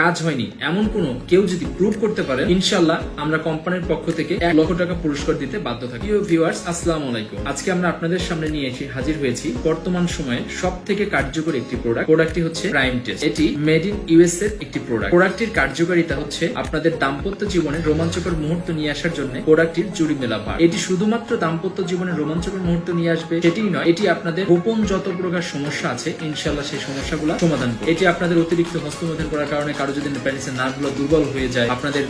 কাজ হয়নি এমন কোনো কেউ যদি প্রুভ করতে পারে, ইনশাআল্লাহ আমরা কোম্পানির পক্ষ থেকে 1 লক্ষ টাকা পুরস্কার দিতে বাধ্য থাকি। প্রিয় ভিউয়ার্স, আসসালামু আলাইকুম। আজকে আমরা আপনাদের সামনে নিয়ে এসে হাজির হয়েছি বর্তমান সময়ে সবথেকে কার্যকর একটি প্রোডাক্টটি হচ্ছে প্রাইম টেস্ট। এটি মেড ইন ইউএস এর একটি প্রোডাক্টটির কার্যকারিতা হচ্ছে আপনাদের দাম্পত্য জীবনে রোমাঞ্চকর মুহূর্ত নিয়ে আসার জন্য প্রোডাক্টটির জুড়ি মেলা ভার। এটি শুধুমাত্র দাম্পত্য জীবনে রোমাঞ্চকর মুহূর্ত নিয়ে আসবে সেটিই নয়, এটি আপনাদের গোপন যত প্রকার সমস্যা আছে ইনশাআল্লাহ সেই সমস্যাগুলো সমাধান করবে। এটি আপনাদের অতিরিক্ত হস্তমৈথুন করার কারণে কারো যদি প্যানিসের নার্ভগুলো দুর্বল হয়ে যায়, আপনাদের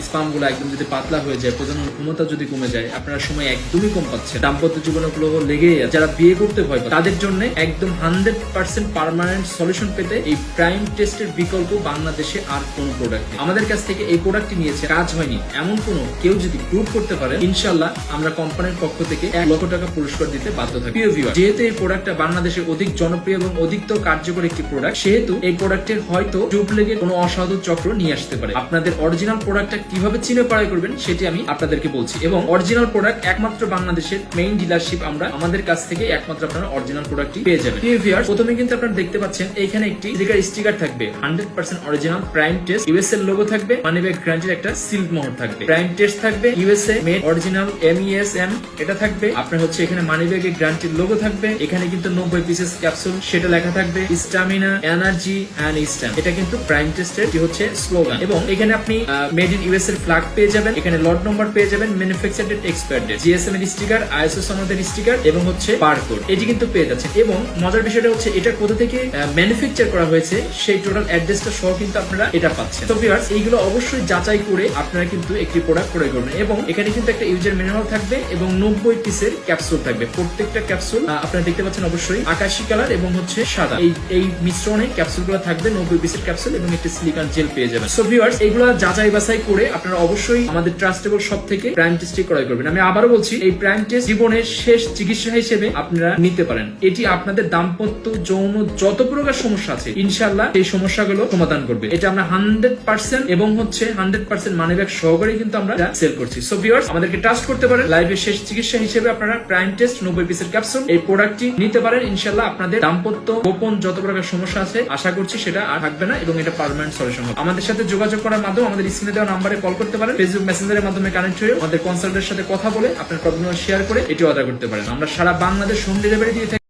স্পাম গুলো একদম যদি পাতলা হয়ে যায়, প্রজনন ক্ষমতা যদি কমে যায়, আপনারা সময় একদমই কম পাচ্ছে, দাম্পত্য জীবনে লেগেই আছে, যারা বিয়ে করতে ভয় পায় তাদের জন্য একদম 100% পার্মানেন্ট সলিউশন পেতে এই প্রাইম টেস্টের বিকল্প বাংলাদেশে আর কোন প্রোডাক্ট নেই। আমাদের কাছ থেকে এই প্রোডাক্টটি নিয়েছে, কাজ হয়নি এমন কোন কেউ যদি প্রুভ করতে পারে, ইনশাআল্লাহ আমরা কোম্পানির পক্ষ থেকে 1 লক্ষ টাকা পুরস্কার দিতে বাধ্য থাকি। প্রিয় ভিউয়ার, যেহেতু এই প্রোডাক্টটা বাংলাদেশে অধিক জনপ্রিয় এবং অধিকতর কার্যকর একটি প্রোডাক্ট, সেহেতু এই প্রোডাক্টের হয়তো ডুপ্লিকেট কোনো অসাধু চক্র নিয়ে আসতে পারে। আপনাদের অরিজিনাল প্রোডাক্টটা কিভাবে চিনে পাড়াই করবেন সেটি আমি আপনাদেরকে বলছি, এবং অরিজিনাল প্রোডাক্ট একমাত্র বাংলাদেশের মেইন ডিলারশিপ আমরা, আমাদের কাছ থেকে একমাত্র আপনারা অরিজিনাল প্রোডাক্টটি পেয়ে যাবেন। প্রিয় ভিউয়ার্স, প্রথমে কিন্তু আপনারা দেখতে পাচ্ছেন এইখানে একটি স্টিকার থাকবে 100% অরিজিনাল প্রাইম টেস্ট ইউএস এর লোগো থাকবে, মানি ব্যাগ গ্যারান্টির একটা সিল মোহর থাকবে, প্রাইম টেস্ট থাকবে ইউএসএ মেড অরিজিনাল MESM এটা থাকবে, আপনার হচ্ছে এখানে মানি ব্যাগের গ্যারান্টির লোগো থাকবে, এখানে কিন্তু 90 পিসেস ক্যাপসুল সেটা লেখা থাকবে, স্টামিনা এনার্জি এন্ড স্ট্যান্ড, এটা কিন্তু প্রাইম টেস্টের কি হচ্ছে স্লোগান, এবং এখানে আপনি মেড ইন ইউএস এর ফ্ল্যাগ পেয়ে যাবেন, এখানে লট নম্বর পেয়ে যাবেন, manufacture date, expire date, GSM এর স্টিকার, ISO সনদের স্টিকার এবং হচ্ছে বারকোড, এটি কিন্তু পেয়ে যাচ্ছেন। এবং মজার বিষয়টা হচ্ছে এটা কোথা থেকে ম্যানুফ্যাকচার করা হয়েছে সেই টোটাল অ্যাড্রেসটা সহ কিন্তু আপনারা এটা পাচ্ছেন। তো ভিউয়ার্স, এইগুলো অবশ্যই যাচাই করে আপনারা কিন্তু একটি প্রোডাক্ট ক্রয় করবেন, এবং এখানে কিন্তু একটা ইউজার ম্যানুয়াল থাকবে এবং 90 পিসের ক্যাপসুল থাকবে। প্রত্যেকটা ক্যাপসুল আপনারা দেখতে পাচ্ছেন অবশ্যই আকাশী কালার এবং হচ্ছে সাদা, এই মিশ্রণে ক্যাপসুলগুলো থাকবে, 90 পিসের ক্যাপসুল এবং একটি সিলিকন জেল পেয়ে যাবেন। সো ভিউয়ার্স, এগুলো যাচাই বাছাই করে আপনারা অবশ্যই আমাদের ট্রাস্টেবল শপ থেকে প্রাইম টেস্টটি ক্রয় করবেন। আমি আবারও বলছি, এই প্রাইম টেস্ট জীবনের শেষ চিকিৎসা হিসেবে আপনারা নিতে পারেন। এটি আপনাদের দাম্পত্য যৌন যত প্রকার সমস্যা আছে ইনশাআল্লাহ এই সমস্যাগুলো সমাধান করবে। এটা আমরা 100% এবং হচ্ছে 100% মানি ব্যাগ সহকারে কিন্তু আমরা সেল করছি। সো ভিউয়ার্স, আমাদেরকে ট্রাস্ট করতে পারেন। লাইফের শেষ চিকিৎসা হিসেবে আপনারা প্রাইম টেস্ট 90 পিসের ক্যাপসুল এই প্রোডাক্টটি নিতে পারেন। ইনশাআল্লাহ আপনাদের দাম্পত্য গোপন যত প্রকার সমস্যা আছে আশা করছি সেটা আর থাকবে না, এবং এটা পার্মানেন্ট সলিউশন হবে। আমাদের সাথে যোগাযোগ করার মাধ্যমে আমাদের স্ক্রিনে দেওয়া নম্বরে কল করতে পারেন, ফেসবুক মেসেঞ্জারের মাধ্যমে কানেক্ট হয়ে আমাদের কনসালটেন্টের সাথে কথা বলে আপনার প্রবলেম শেয়ার করে এটি অর্ডার করতে পারেন। আমরা সারা বাংলাদেশ হোম ডেলিভারি দিয়ে থাকি।